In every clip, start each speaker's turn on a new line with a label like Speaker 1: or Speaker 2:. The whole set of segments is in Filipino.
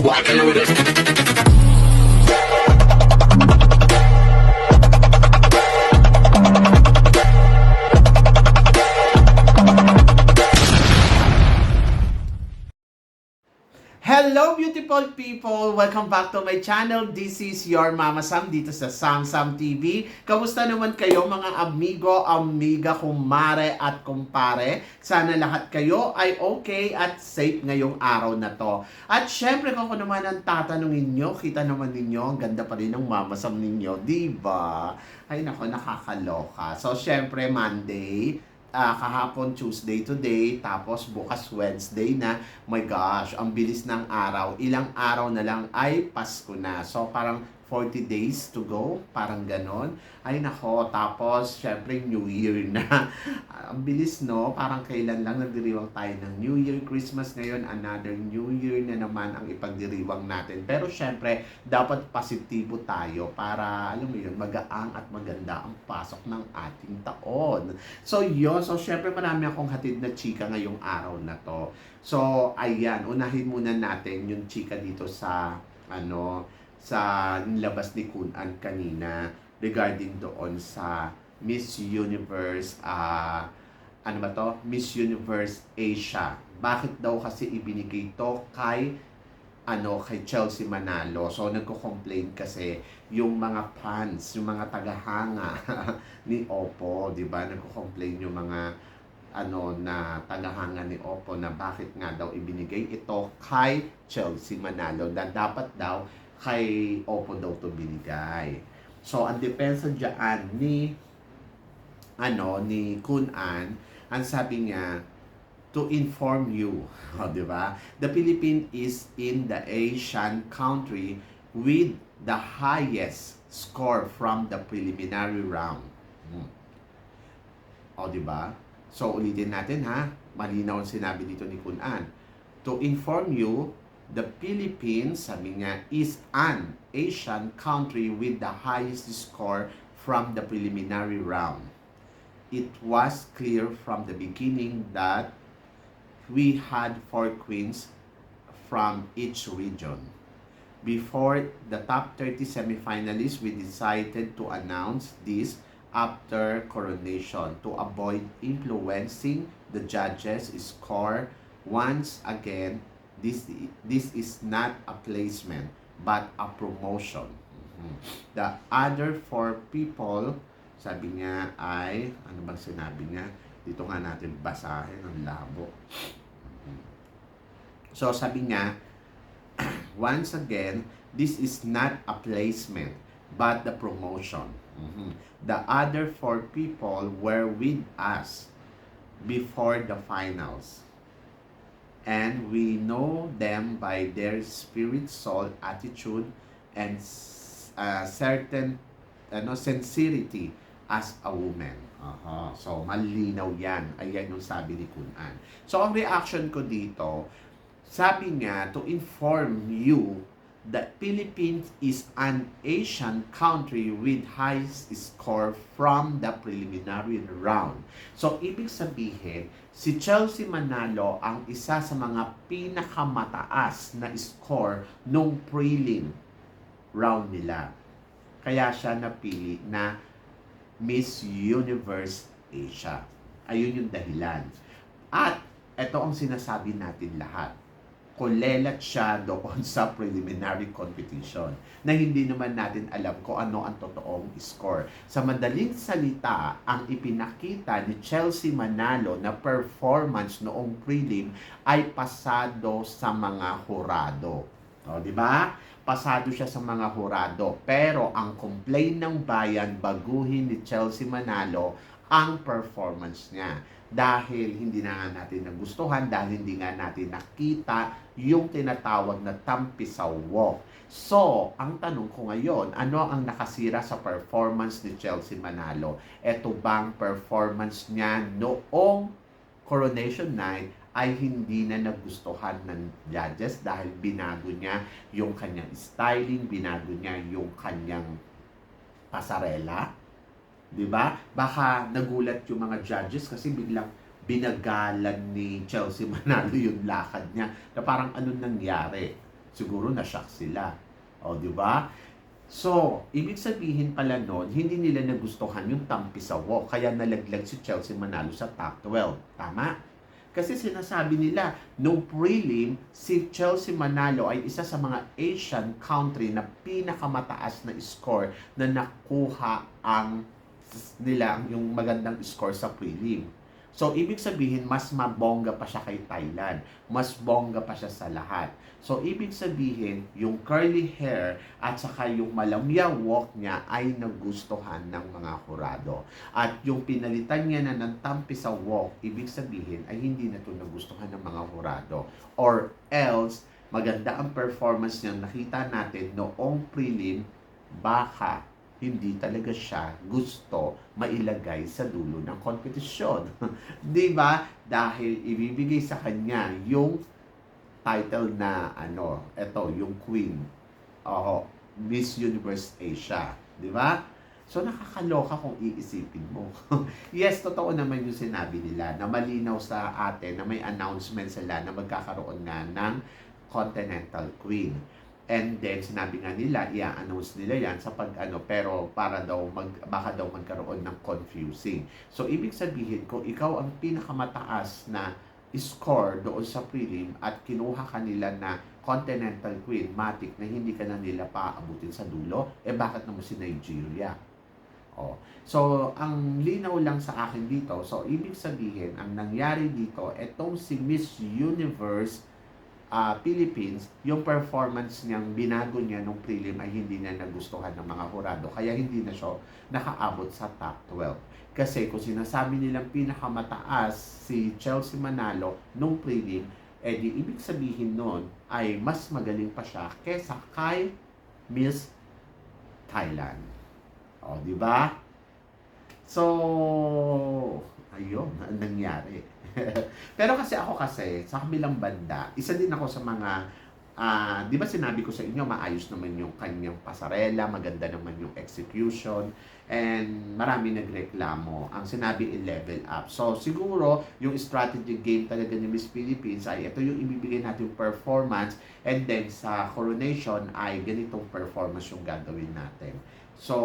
Speaker 1: walking with it.
Speaker 2: Hello beautiful people! Welcome back to my channel. This is your Mama Sam dito sa Sam Sam TV. Kamusta naman kayo mga amigo, amiga, kumare at kumpare? Sana lahat kayo ay okay at safe ngayong araw na to. At syempre kung ako naman ang tatanungin nyo, kita naman ninyo, ang ganda pa rin ng Mama Sam ninyo, diba? Ay nako, nakakaloka. So syempre Monday, kahapon Tuesday today, tapos bukas Wednesday na. My gosh, ang bilis ng araw. Ilang araw na lang ay Pasko na. So parang 40 days to go, parang ganon. Ay nako, tapos syempre New Year na. Ang bilis no, parang kailan lang nagdiriwang tayo ng New Year, Christmas ngayon, another New Year na naman ang ipagdiriwang natin. Pero syempre, dapat positibo tayo para, alam mo yun, magaang at maganda ang pasok ng ating taon. So yun, so syempre marami akong hatid na chika ngayong araw na to. So ayan, unahin muna natin yung chika dito sa, sa nilabas ni Kunan kanina regarding doon sa Miss Universe, Miss Universe Asia. Bakit daw kasi ibinigay to kay Chelsea Manalo? So nagko-complain kasi yung mga fans, yung mga tagahanga ni Oppo, 'di ba? Nagko-complain yung mga na tagahanga ni Oppo na bakit nga daw ibinigay ito kay Chelsea Manalo, na dapat daw kay Oppo daw to binigay. So ang depensa diyan ni Kunan, ang sabi niya, to inform you, di ba? The Philippines is in the Asian country with the highest score from the preliminary round. Di ba? So ulitin natin ha, malinaw ang sinabi dito ni Kunan. To inform you, the Philippines, sabi niya, is an Asian country with the highest score from the preliminary round. It was clear from the beginning that we had 4 queens from each region. Before the top 30 semifinalists, we decided to announce this after coronation to avoid influencing the judges' score. Once again, this is not a placement but a promotion. The other 4 people, sabi niya ay, ano bang sinabi niya? Dito nga natin basahin, ang labo. So sabi niya, once again, this is not a placement but the promotion. The other 4 people were with us before the finals. And we know them by their spirit, soul, attitude, and certain sincerity as a woman. So, malinaw yan. Ayan yung sabi ni Kunan. So, ang reaction ko dito, sabi niya, to inform you that Philippines is an Asian country with highest score from the preliminary round. So, ibig sabihin, si Chelsea Manalo ang isa sa mga pinakamataas na score nung prelim round nila. Kaya siya napili na Miss Universe Asia. Ayun yung dahilan. At ito ang sinasabi natin lahat. Kulelat siya doon sa preliminary competition na hindi naman natin alam kung ano ang totoong score. Sa madaling salita, ang ipinakita ni Chelsea Manalo na performance noong prelim ay pasado sa mga hurado. Di ba? Pasado siya sa mga hurado. Pero ang complaint ng bayan, baguhin ni Chelsea Manalo ang performance niya. Dahil hindi na nga natin nagustuhan, dahil hindi nga natin nakita yung tinatawag na tampisaw walk. So, ang tanong ko ngayon, ano ang nakasira sa performance ni Chelsea Manalo? Ito bang performance niya noong Coronation Night ay hindi na nagustuhan ng judges dahil binago niya yung kanyang styling, binago niya yung kanyang pasarela? 'Di ba? Baka nagulat yung mga judges kasi biglang binagalan ni Chelsea Manalo yung lakad niya na parang anong nangyari. Siguro na-shock sila. O, di ba? So, ibig sabihin pala nun, hindi nila nagustuhan yung tampisaw, kaya nalaglag si Chelsea Manalo sa top 12. Tama? Kasi sinasabi nila, no prelim, si Chelsea Manalo ay isa sa mga Asian country na pinakamataas na score na nakuha ang nila yung magandang score sa prelim. So, ibig sabihin, mas mabongga pa siya kay Thailand. Mas bongga pa siya sa lahat. So, ibig sabihin, yung curly hair at saka yung malamya walk niya ay nagustuhan ng mga hurado. At yung pinalitan niya na ng tampi sa walk, ibig sabihin ay hindi na ito nagustuhan ng mga hurado. Or else, maganda ang performance niya nakita natin noong prelim, baka hindi talaga siya gusto mailagay sa dulo ng kompetisyon. 'Di ba? Dahil ibibigay sa kanya yung title na ito, yung Queen. Oo, Miss Universe Asia, 'di ba? So nakakaloka kung iisipin mo. Yes, totoo naman yung sinabi nila na malinaw sa atin na may announcement sila na magkakaroon nga ng Continental Queen. And then, sinabi nga nila, i-announce nila yan sa pero para daw, baka daw magkaroon ng confusing. So, ibig sabihin, kung ikaw ang pinakamataas na score doon sa prelim at kinuha kanila na Continental Queen, matik na hindi ka na nila paabutin sa dulo, bakit naman si Nigeria? Oh. So, ang linaw lang sa akin dito, so, ibig sabihin, ang nangyari dito, etong si Miss Universe Philippines, yung performance niyang binago niya nung prelim ay hindi na nagustuhan ng mga hurado. Kaya hindi na siya nakaabot sa top 12. Kasi kung sinasabi nilang pinakamataas si Chelsea Manalo nung prelim, di ibig sabihin nun ay mas magaling pa siya kesa kay Miss Thailand. O, di ba? So, ayun, ang nangyari. Pero kasi ako sa kabilang banda, isa din ako sa mga, di ba sinabi ko sa inyo, maayos naman yung kanyang pasarela, maganda naman yung execution, and marami nagreklamo. Ang sinabi, i-level up. So, siguro, yung strategy game talaga ni Miss Philippines ay ito yung ibibigay natin performance, and then sa coronation ay ganitong performance yung gagawin natin. So,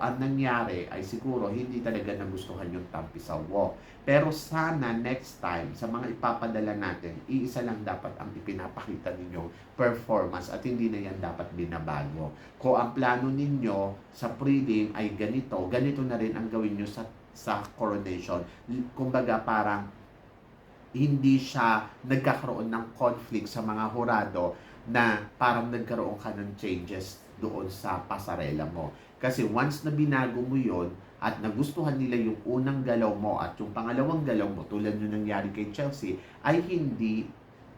Speaker 2: ang nangyari ay siguro hindi talaga nagustuhan yung tampi sa walk. Pero sana next time, sa mga ipapadala natin, iisa lang dapat ang ipinapakita ninyong performance at hindi na yan dapat binabago. Kung ang plano ninyo sa prelim ay ganito, ganito na rin ang gawin nyo sa coronation. Kumbaga parang hindi siya nagkakaroon ng conflict sa mga hurado na parang nagkaroon ka ng changes doon sa pasarela mo. Kasi once na binago mo yon at nagustuhan nila yung unang galaw mo at yung pangalawang galaw mo, tulad yung nangyari kay Chelsea, ay hindi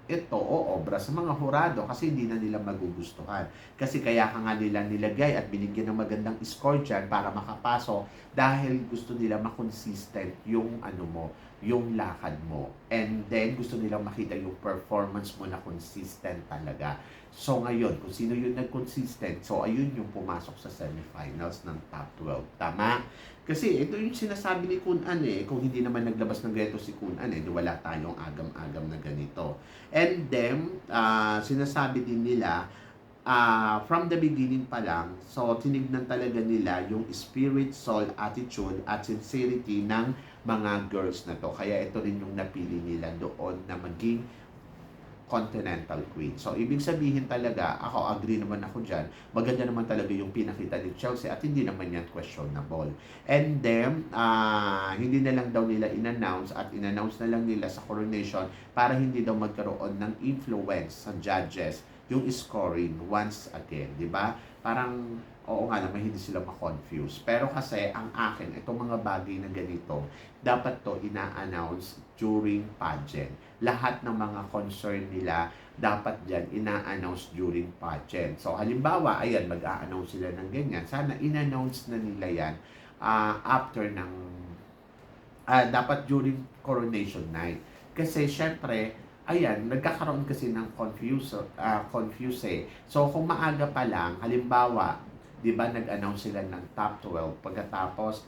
Speaker 2: ito obra sa mga hurado kasi hindi na nila magugustuhan. Kasi kaya ka nga nila nilagay at binigyan ng magandang score dyan para makapasok dahil gusto nila makonsistent yung yung lakad mo. And then gusto nilang makita yung performance mo na consistent talaga. So ngayon, kung sino yung nag-consistent, so ayun yung pumasok sa semifinals ng top 12. Tama? Kasi ito yung sinasabi ni Kun An kung hindi naman naglabas ng ganito si Kun An wala tayong agam-agam na ganito. And then, sinasabi din nila, from the beginning pa lang, so tinignan talaga nila yung spirit, soul, attitude, at sincerity ng mga girls na to. Kaya ito rin yung napili nila doon na maging Continental Queen. So, ibig sabihin talaga, ako agree naman ako dyan, maganda naman talaga yung pinakita ni Chelsea at hindi naman yan questionable. And then, hindi na lang daw nila in-announce at in-announce na lang nila sa coronation para hindi daw magkaroon ng influence sa judges yung scoring once again, di ba? Parang, oo nga naman, hindi sila ma-confuse. Pero kasi, ang akin, itong mga bagay na ganito, dapat to ina-announce during pageant. Lahat ng mga concern nila, dapat dyan ina-announce during pageant. So, halimbawa, ayan, mag-a-announce sila ng ganyan. Sana in-announce na nila yan after ng, dapat during coronation night. Kasi, syempre, ayan, nagkakaroon kasi ng confuse So, kung maaga pa lang, halimbawa, di ba nag-announce sila ng top 12, pagkatapos,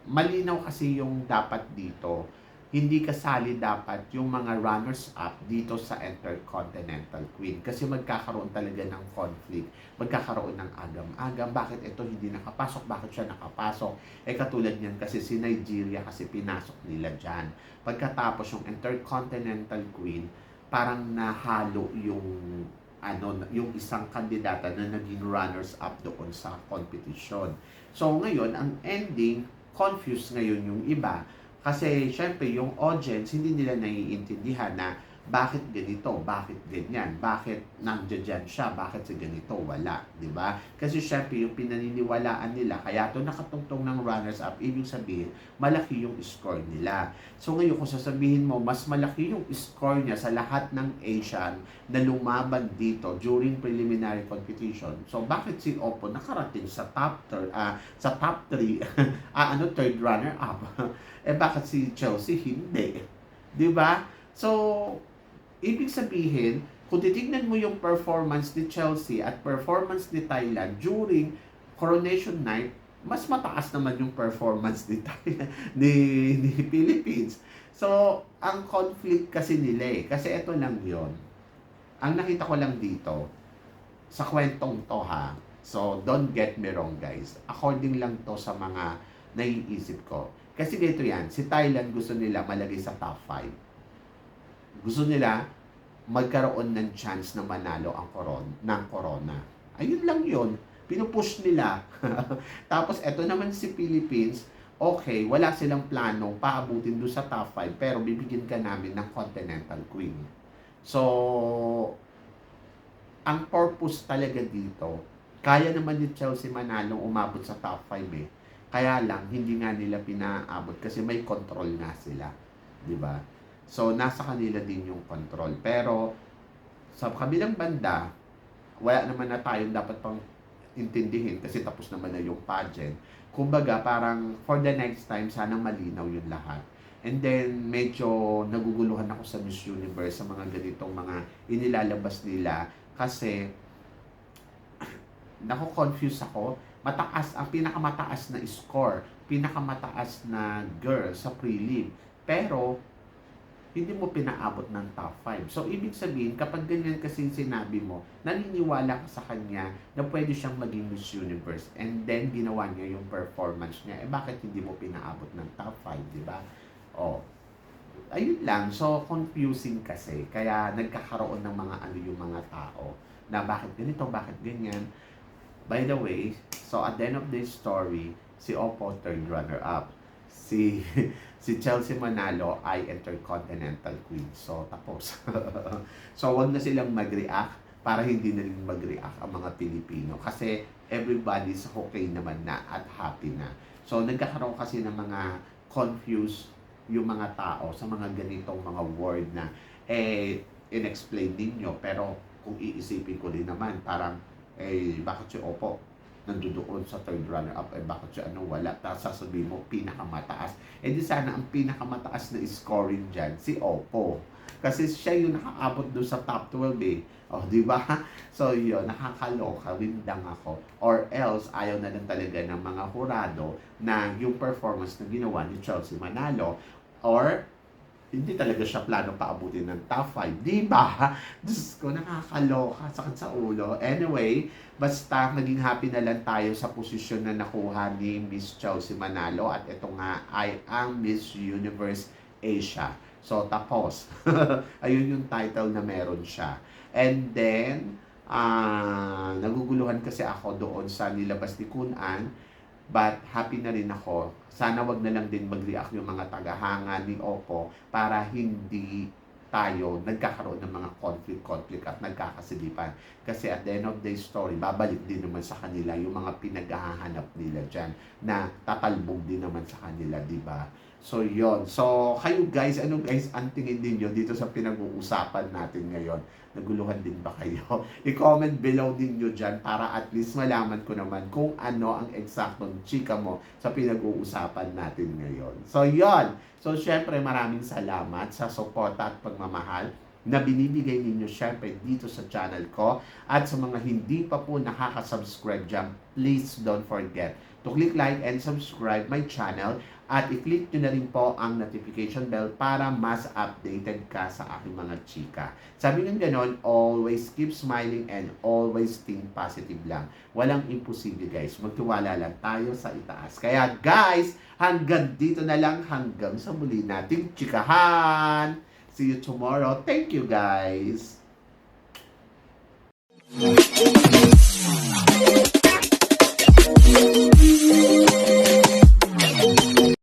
Speaker 2: malinaw kasi yung dapat dito hindi kasali dapat yung mga runners-up dito sa Intercontinental Queen kasi magkakaroon talaga ng conflict, magkakaroon ng agam-agam, bakit ito hindi nakapasok, bakit siya nakapasok, katulad niyan kasi si Nigeria kasi pinasok nila dyan. Pagkatapos yung Intercontinental Queen, parang nahalo yung yung isang kandidata na naging runners-up doon sa competition. So ngayon, ang ending, confused ngayon yung iba kasi syempre yung audience hindi nila naiintindihan na bakit ganito, bakit ganyan, bakit nandiyan siya, bakit sa ganito wala, 'di ba? Kasi syempre yung pinaniniwalaan nila kaya to nakatungtong ng runners up, ibig sabihin malaki yung score nila. So ngayon kung sasabihin mo mas malaki yung score niya sa lahat ng Asian na lumaban dito during preliminary competition. So bakit si Oppo nakarating sa sa top 3 third runner up? Bakit si Chelsea hindi? 'Di ba? So ibig sabihin, kung titignan mo yung performance ni Chelsea at performance ni Thailand during Coronation Night, mas mataas naman yung performance ni Thailand, ni Philippines. So, ang conflict kasi nila kasi ito lang yon. Ang nakita ko lang dito, sa kwentong to ha, so don't get me wrong guys, according lang to sa mga naiisip ko. Kasi dito yan, si Thailand gusto nila malagay sa top 5. Gusto nila magkaroon ng chance na manalo ang corona. Ayun lang yun. Pinupush nila. Tapos eto naman si Philippines, okay, wala silang plano paabutin doon sa top 5 pero bibigyan ka namin ng Continental Queen. So, ang purpose talaga dito, kaya naman ni Chelsea manalo umabot sa top 5 Kaya lang, hindi nga nila pinaabot kasi may control nga sila. 'Di ba? So, nasa kanila din yung control. Pero, sa kabilang banda, wala naman na tayong dapat pang intindihin kasi tapos naman na yung pageant. Kumbaga, parang for the next time, sana malinaw yung lahat. And then, medyo naguguluhan ako sa Miss Universe, sa mga ganitong mga inilalabas nila kasi nako-confuse ako. Mataas, ang pinakamataas na score, pinakamataas na girl sa prelim. Pero, hindi mo pinaabot ng top 5. So, ibig sabihin, kapag ganyan kasi sinabi mo, naniniwala ka sa kanya na pwede siyang maging Miss Universe and then ginawa niya yung performance niya. Bakit hindi mo pinaabot ng top 5, di ba? Ayun lang. So, confusing kasi. Kaya nagkakaroon ng mga yung mga tao na bakit ganito, bakit ganyan. By the way, so at the end of this story, si Oppo third runner-up. Si Chelsea manalo ay Intercontinental Queen. So, tapos. So, wag na silang mag-react para hindi na rin mag-react ang mga Pilipino. Kasi everybody's okay naman na at happy na. So, nagkakaroon kasi ng mga confused yung mga tao sa mga ganitong mga word na in-explain ninyo. Pero kung iisipin ko din naman, parang bakit si Oppo nandoon sa third runner-up, bakit siya wala? Tapos sasabihin mo, pinakamataas. Di sana ang pinakamataas na scoring dyan, si Oppo. Kasi siya yung nakaabot doon sa top 12 di ba? So yun, nakakaloka, windang ako. Or else, ayaw na lang talaga ng mga hurado na yung performance na ginawa ni Chelsea manalo. Or, hindi talaga siya plano paabutin ng top 5. Di ba? Diyos ko, nakakaloka. Sakit sa ulo. Anyway, basta naging happy na lang tayo sa posisyon na nakuha ni Miss Chelsea Manalo. At ito nga ay ang Miss Universe Asia. So, tapos. Ayun yung title na meron siya. And then, naguguluhan kasi ako doon sa nilabas ni Kunan. But happy na rin ako. Sana wag na lang din mag-react yung mga tagahanga ni Oppo para hindi tayo nagkakaroon ng mga conflict at nagkakasilipan. Kasi at the end of the story, babalik din naman sa kanila yung mga pinaghahanap nila dyan na tatalbog din naman sa kanila, di ba? So, yon. So, kayo guys, ano guys, ang tingin ninyo dito sa pinag-uusapan natin ngayon? Naguluhan din ba kayo? I-comment below ninyo dyan para at least malaman ko naman kung ano ang eksaktong chika mo sa pinag-uusapan natin ngayon. So, yon. So, syempre, maraming salamat sa suporta at pagmamahal na binibigay ninyo syempre dito sa channel ko. At sa mga hindi pa po nakaka-subscribe dyan, please don't forget to click like and subscribe my channel at i-click nyo na rin po ang notification bell para mas updated ka sa aking mga chika. Sabi ng ganon, always keep smiling and always think positive lang. Walang imposible guys. Magtiwala lang tayo sa itaas. Kaya guys, hanggang dito na lang. Hanggang sa muli nating chikahan. See you tomorrow. Thank you guys.